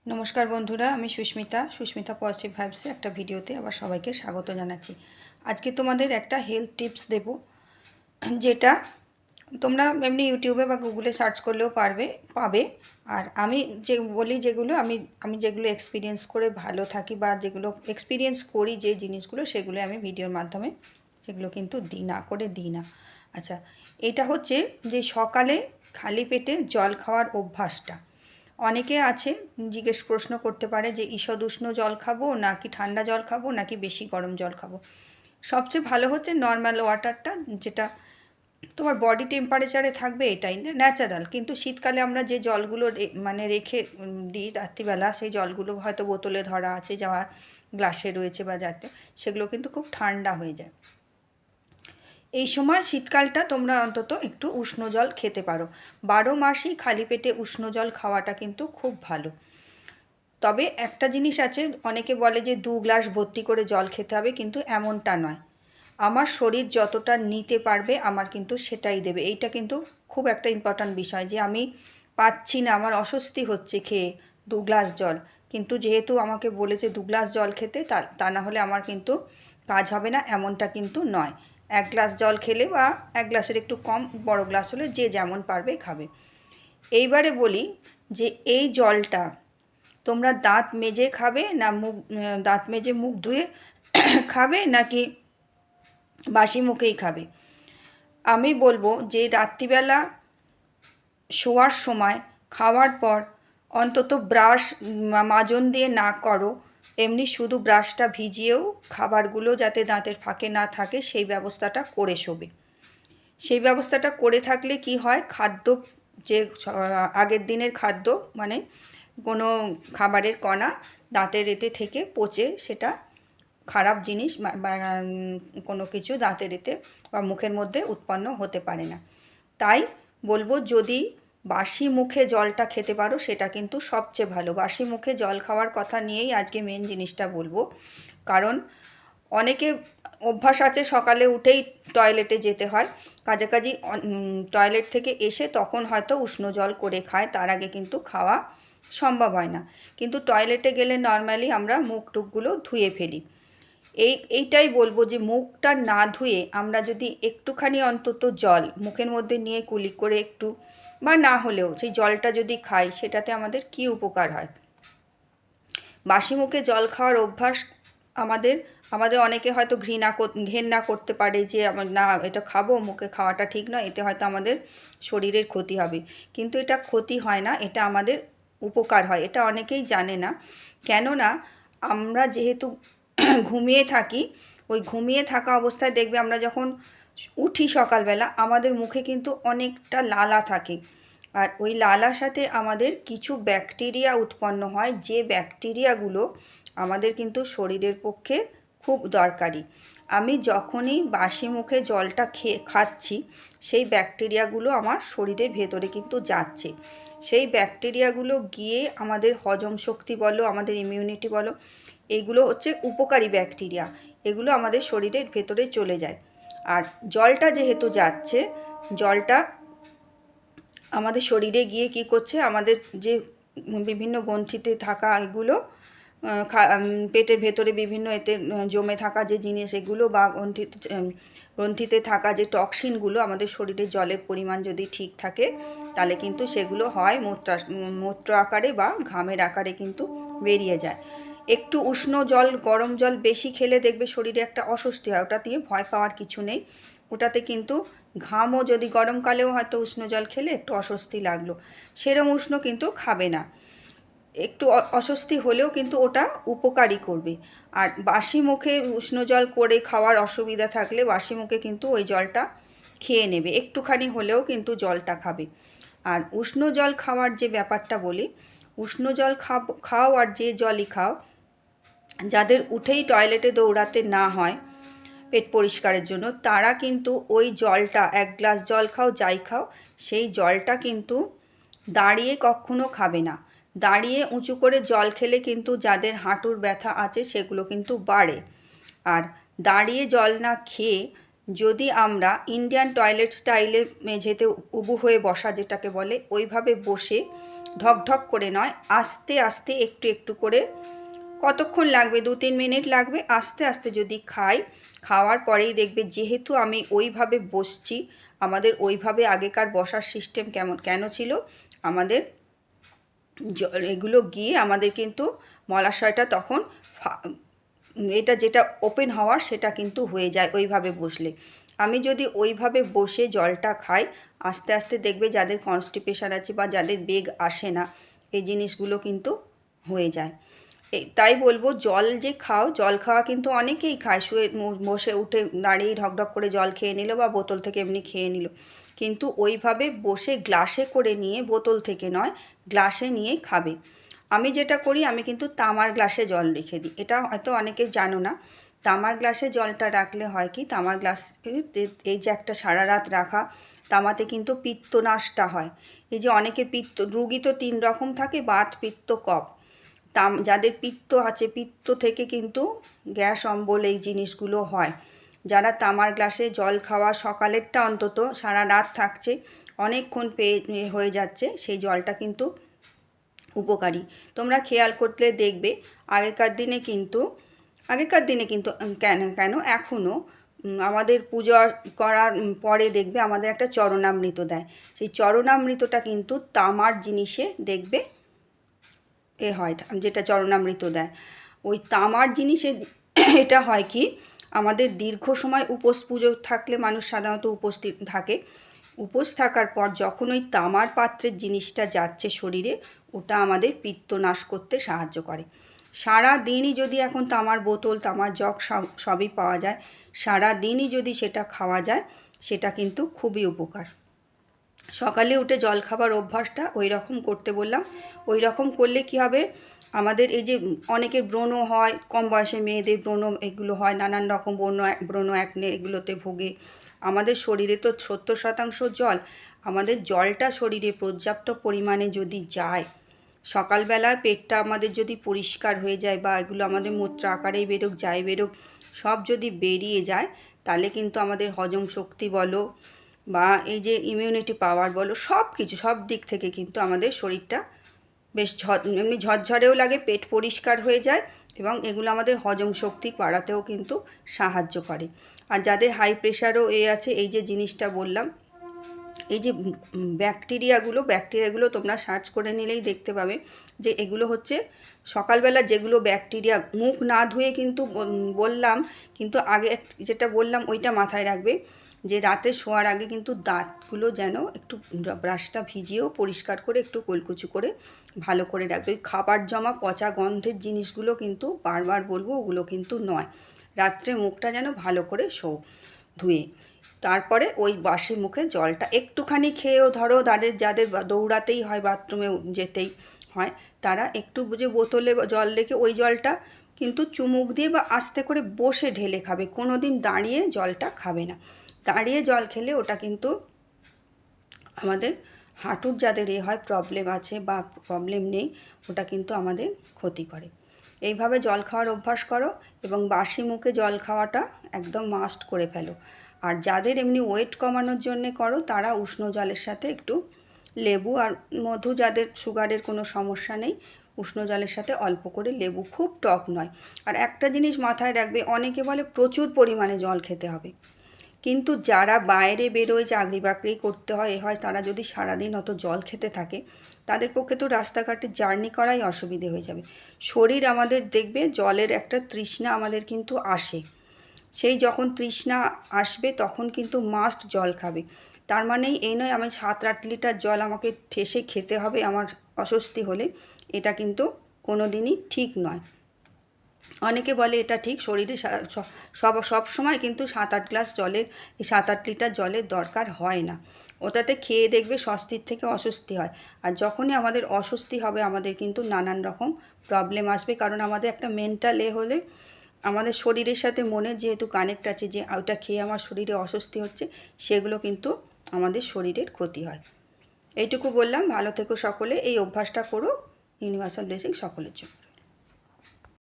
নমস্কার বন্ধুরা, আমি সুস্মিতা পজিটিভ ভাইবসে একটা ভিডিওতে আবার সবাইকে স্বাগত জানাচ্ছি। আজকে তোমাদের একটা হেলথ টিপস দেব, যেটা তোমরা এমনি ইউটিউবে বা গুগলে সার্চ করলেও পাবে। আর আমি যে বলি যেগুলো আমি যেগুলো এক্সপিরিয়েন্স করে ভালো থাকি বা যেগুলো এক্সপিরিয়েন্স করি যে জিনিসগুলো, সেগুলো আমি ভিডিওর মাধ্যমে সেগুলো কিন্তু দিই না। আচ্ছা, এটা হচ্ছে যে সকালে খালি পেটে জল খাওয়ার অভ্যাসটা। অনেকে আছে প্রশ্ন করতে পারে যে ঈষৎ উষ্ণ জল খাবো নাকি ঠান্ডা জল খাবো নাকি বেশি গরম জল খাবো। সবচেয়ে ভালো হচ্ছে নর্মাল ওয়াটারটা, যেটা তোমার বডি টেম্পারেচারে থাকবে, এটাই ন্যাচারাল। কিন্তু শীতকালে আমরা যে জলগুলো রেখে দিই রাত্রিবেলা, সেই জলগুলো হয়তো বোতলে ধরা আছে, যা গ্লাসে রয়েছে বা যাতে, সেগুলো কিন্তু খুব ঠান্ডা হয়ে যায়। এই সময় শীতকালটা তোমরা অন্তত একটু উষ্ণ জল খেতে পারো। 12 মাসই খালি পেটে উষ্ণ জল খাওয়াটা কিন্তু খুব ভালো। তবে একটা জিনিস আছে, অনেকে বলে যে 2 গ্লাস ভর্তি করে জল খেতে হবে, কিন্তু এমনটা নয়। আমার শরীর যতটা নিতে পারবে আমার কিন্তু সেটাই দেবে। এইটা কিন্তু খুব একটা ইম্পর্ট্যান্ট বিষয়, যে আমি পাচ্ছি না, আমার অস্বস্তি হচ্ছে খেয়ে 2 গ্লাস জল, কিন্তু যেহেতু আমাকে বলেছে 2 গ্লাস জল খেতে, তা না হলে আমার কিন্তু কাজ হবে না, এমনটা কিন্তু নয়। 1 গ্লাস জল খেলে বা 1 গ্লাসের একটু কম বড় গ্লাস হলে যে যেমন পারবে খাবে। এইবারে বলি যে এই জলটা তোমরা দাঁত মেজে খাবে না দাঁত মেজে মুখ ধুয়ে খাবে নাকি বাসি মুখেই খাবে। আমি বলবো যে রাত্রিবেলা শোয়ার সময় খাওয়ার পর অন্তত ব্রাশ মাজন দিয়ে না করো, এমনি শুধু ব্রাশটা ভিজিয়েও খাবারগুলো যাতে দাঁতের ফাঁকে না থাকে সেই ব্যবস্থাটা করে শোবে। সেই ব্যবস্থাটা করে থাকলে কি হয়, খাদ্য যে আগের দিনের খাদ্য, মানে কোনো খাবারের কণা দাঁতের এতে থেকে পচে সেটা খারাপ জিনিস বা কোনো কিছু দাঁতের এতে বা মুখের মধ্যে উৎপন্ন হতে পারে না। তাই বলবো, যদি বাসি মুখে জলটা খেতে পারো সেটা কিন্তু সবচেয়ে ভালো। বাসি মুখে জল খাওয়ার কথা নিয়েই আজকে মেন জিনিসটা বলবো। কারণ অনেকে অভ্যাস আছে সকালে উঠেই টয়লেটে যেতে হয়, কাছাকাছি টয়লেট থেকে এসে তখন হয়তো উষ্ণ জল করে খায়, তার আগে কিন্তু খাওয়া সম্ভব হয় না। কিন্তু টয়লেটে গেলে নর্মালি আমরা মুখ টুকগুলো ধুয়ে ফেলি। এইটাই বলবো যে মুখটা না ধুয়ে আমরা যদি একটুখানি অন্তত জল মুখের মধ্যে নিয়ে কুলি করে একটু, বা না হলেও সেই জলটা যদি খাই, সেটাতে আমাদের কী উপকার হয়। বাসি মুখে জল খাওয়ার অভ্যাস আমাদের আমাদের অনেকে হয়তো ঘেন্না করতে পারে, যে আমার না, এটা খাবো, মুখে খাওয়াটা ঠিক নয়, এতে হয়তো আমাদের শরীরের ক্ষতি হবে। কিন্তু এটা ক্ষতি হয় না, এটা আমাদের উপকার হয়। এটা অনেকেই জানে না। কেননা আমরা যেহেতু ঘুমিয়ে থাকি, ওই ঘুমিয়ে থাকা অবস্থায় দেখবে আমরা যখন উঠি সকালবেলা, আমাদের মুখে কিন্তু অনেকটা লালা থাকে। আর ওই লালার সাথে আমাদের কিছু ব্যাকটেরিয়া উৎপন্ন হয়, যে ব্যাকটেরিয়াগুলো আমাদের কিন্তু শরীরের পক্ষে খুব দরকারি। আমি যখনই বাসি মুখে জলটা খাচ্ছি, সেই ব্যাকটেরিয়াগুলো আমার শরীরের ভেতরে কিন্তু যাচ্ছে। সেই ব্যাকটেরিয়াগুলো গিয়ে আমাদের হজম শক্তি বলো, আমাদের ইমিউনিটি বলো, এগুলো হচ্ছে উপকারী ব্যাকটেরিয়া, এগুলো আমাদের শরীরের ভেতরে চলে যায়। আর জলটা যেহেতু যাচ্ছে, জলটা আমাদের শরীরে গিয়ে কী করছে, আমাদের যে বিভিন্ন গ্রন্থিতে থাকা এগুলো, পেটের ভেতরে বিভিন্ন এতে জমে থাকা যে জিনিস, এগুলো বা গ্রন্থিতে থাকা যে টক্সিনগুলো, আমাদের শরীরে জলের পরিমাণ যদি ঠিক থাকে, তাহলে কিন্তু সেগুলো হয় মূত্র আকারে বা ঘামের আকারে কিন্তু বেরিয়ে যায়। একটু উষ্ণ জল, গরম জল বেশি খেলে দেখবে শরীরে একটা অস্বস্তি হয়, ওটা দিয়ে ভয় পাওয়ার কিছু নেই। ওটাতে কিন্তু ঘামও, যদি গরমকালেও হয়তো উষ্ণ জল খেলে একটু অস্বস্তি লাগলো, সেরম উষ্ণ কিন্তু খাবে না, একটু অস্বস্তি হলেও কিন্তু ওটা উপকারী করবে। আর বাসি মুখে উষ্ণ জল করে খাওয়ার অসুবিধা থাকলে বাসি মুখে কিন্তু ওই জলটা খেয়ে নেবে, একটুখানি হলেও কিন্তু জলটা খাবে। আর উষ্ণ জল খাওয়ার যে ব্যাপারটা বলি, উষ্ণ জল খাও আর যে জলই খাও, যাদের উঠেই টয়লেটে দৌড়াতে না হয় পেট পরিষ্কারের জন্য, তারা কিন্তু ওই জলটা, 1 গ্লাস জল খাও যাই খাও, সেই জলটা কিন্তু দাঁড়িয়ে কখনো খাবে না। দাঁড়িয়ে উঁচু করে জল খেলে কিন্তু যাদের হাঁটুর ব্যথা আছে সেগুলো কিন্তু বাড়ে। আর দাঁড়িয়ে জল না খেয়ে যদি আমরা ইন্ডিয়ান টয়লেট স্টাইলে মেঝেতে উবু হয়ে বসা যেটাকে বলে ওইভাবে বসে ঢকঢক করে নয়, আস্তে আস্তে একটু একটু করে, কতক্ষণ লাগবে 2-3 মিনিট লাগবে, আস্তে আস্তে যদি খাই, খাওয়ার পরেই দেখবে যেহেতু আমি ওইভাবে বসছি, আমাদের ওইভাবে আগেকার বসার সিস্টেম কেন ছিল, আমাদের এগুলো গিয়ে আমাদের কিন্তু মলাশয়টা তখন এটা যেটা ওপেন হওয়ার সেটা কিন্তু হয়ে যায় ওইভাবে বসলে। আমি যদি ওইভাবে বসে জলটা খাই, আস্তে আস্তে দেখবে যাদের কনস্টিপেশন আছে বা যাদের বেগ আসে না, এই জিনিসগুলো কিন্তু হয়ে যায়। তাই বলবো জল যে খাও, জল খাওয়া কিন্তু অনেকেই খায়, শুয়ে বসে উঠে দাঁড়িয়ে ঢকঢক করে জল খেয়ে নিল বা বোতল থেকে এমনি খেয়ে নিল, কিন্তু ওইভাবে বসে গ্লাসে করে নিয়ে, বোতল থেকে নয় গ্লাসে নিয়ে খাবে। আমি যেটা করি, আমি কিন্তু তামার গ্লাসে জল রেখে দিই, এটা হয়তো অনেকে জানো না। তামার গ্লাসে জলটা রাখলে হয় কি, তামার গ্লাস এই যে একটা সারা রাত রাখা, তামাতে কিন্তু পিত্তনাশটা হয়। এই যে অনেকের পিত্ত রুগী তো 3 রকম থাকে, বাত, পিত্ত, কফ। যাদের পিত্ত আছে, পিত্ত থেকে কিন্তু গ্যাস অম্বল এই জিনিসগুলো হয়। যারা তামার গ্লাসে জল খাওয়া, সকালেরটা অন্তত সারা রাত থাকছে, অনেকক্ষণ হয়ে যাচ্ছে, সেই জলটা কিন্তু উপকারী। তোমরা খেয়াল করলে দেখবে আগেকার দিনে কিন্তু কেন এখনও আমাদের পূজা করার পরে দেখবে আমাদের একটা চরণামৃত দেয়। সেই চরণামৃতটা কিন্তু তামার জিনিসে দেখবে হয়, যেটা চরণামৃত দেয় ওই তামার জিনিসে। এটা হয় কি, আমাদের দীর্ঘ সময় উপোস পুজো থাকলে মানুষ সাধারণত উপস্থিত থাকে, উপোস থাকার পর যখন ওই তামার পাত্রের জিনিসটা যাচ্ছে শরীরে, ওটা আমাদের পিত্ত নাশ করতে সাহায্য করে। সারা দিনই যদি এখন তামার বোতল, তামার জগ সবই পাওয়া যায়, সারা দিনই যদি সেটা খাওয়া যায়, সেটা কিন্তু খুবই উপকার। সকালে উঠে জল খাবার অভ্যাসটা ওই রকম করতে বললাম। ওই রকম করলে কি হবে, আমাদের এই যে অনেকের ব্রণ হয়, কম বয়সে মেয়েদের ব্রণ এগুলো হয়, নানান রকম ব্রণ একনে এগুলোতে ভোগে। আমাদের শরীরে তো 70% জল, আমাদের জলটা শরীরে পর্যাপ্ত পরিমাণে যদি যায়, সকালবেলায় পেটটা আমাদের যদি পরিষ্কার হয়ে যায়, বা এগুলো আমাদের মূত্র আকারেই বেরোক, যাই বেরোক, সব যদি বেরিয়ে যায়, তাহলে কিন্তু আমাদের হজম শক্তি বলো বা এই যে ইমিউনিটি পাওয়ার বলো, সব কিছু, সব দিক থেকে কিন্তু আমাদের শরীরটা বেশ এমনি ঝরঝরেও লাগে, পেট পরিষ্কার হয়ে যায়, এবং এগুলো আমাদের হজম শক্তি বাড়াতেও কিন্তু সাহায্য করে। আর যাদের হাই প্রেশারও আছে, এই যে জিনিসটা বললাম, এই যে ব্যাকটেরিয়াগুলো তোমরা সার্চ করে নিলেই দেখতে পাবে যে এগুলো হচ্ছে সকালবেলা যেগুলো ব্যাকটেরিয়া, মুখ না ধুয়ে কিন্তু বললাম, কিন্তু আগে যেটা বললাম ওইটা মাথায় রাখবে, যে রাতে শোয়ার আগে কিন্তু দাঁতগুলো যেন একটু ব্রাশটা ভিজিয়েও পরিষ্কার করে একটু কুলকুচু করে ভালো করে রাখবে। ওই খাবার জমা পচা গন্ধের জিনিসগুলো কিন্তু, বারবার বলবো, ওগুলো কিন্তু নয়। রাত্রে মুখটা যেন ভালো করে ধুয়ে, তারপরে ওই বাসি মুখে জলটা একটুখানি খেয়েও, ধরো যাদের দৌড়াতেই হয়, বাথরুমে যেতেই হয়, তারা একটু বুঝে বোতলে জল রেখে ওই জলটা কিন্তু চুমুক দিয়ে বা আস্তে করে বসে ঢেলে খাবে, কোনো দিন দাঁড়িয়ে জলটা খাবে না। দাঁড়িয়ে জল খেলে ওটা কিন্তু আমাদের হাঁটুর যাদের হয়, প্রবলেম আছে বা প্রবলেম নেই, ওটা কিন্তু আমাদের ক্ষতি করে। এইভাবে জল খাওয়ার অভ্যাস করো, এবং বাসি মুখে জল খাওয়াটা একদম মাস্ট করে ফেলো। আর যাদের এমনি ওয়েট কমানোর জন্যে করো, তারা উষ্ণ জলের সাথে একটু লেবু আর মধু, যাদের সুগারের কোনো সমস্যা নেই, উষ্ণ জলের সাথে অল্প করে লেবু, খুব টক নয়। আর একটা জিনিস মাথায় রাখবে, অনেকে বলে প্রচুর পরিমাণে জল খেতে হবে, কিন্তু যারা বাইরে বেরোয়, চাকরি বাকরি করতে হয়, তারা যদি সারাদিন অত জল খেতে থাকে, তাদের পক্ষে তো রাস্তাঘাটে জার্নি করাই অসুবিধে হয়ে যাবে। শরীর আমাদের দেখবে জলের একটা তৃষ্ণা আমাদের কিন্তু আসে, সেই যখন তৃষ্ণা আসবে তখন কিন্তু মাস্ট জল খাবে। তার মানেই এই নয় আমি 7-8 লিটার জল আমাকে ঠেসে খেতে হবে আমার অস্বস্তি হলে, এটা কিন্তু কোনো দিনই ঠিক নয়। অনেকে বলে এটা ঠিক, শরীরে সব সময় কিন্তু 7-8 গ্লাস জলের, এই 7-8 লিটার জলের দরকার হয় না। ওটাতে খেয়ে দেখবে স্বস্তির থেকে অস্বস্তি হয়। আর যখনই আমাদের অস্বস্তি হবে, আমাদের কিন্তু নানান রকম প্রবলেম আসবে, কারণ আমাদের একটা মেন্টাল হলে, আমাদের শরীরের সাথে মনে যেহেতু কানেক্ট আছে, যে ওটা খেয়ে আমার শরীরে অস্বস্তি হচ্ছে, সেগুলো কিন্তু আমাদের শরীরের ক্ষতি হয়। এইটুকু বললাম। ভালো থেকো সকলে, এই অভ্যাসটা করো। ইউনিভার্সাল ব্লেসিং সকলের জন্য।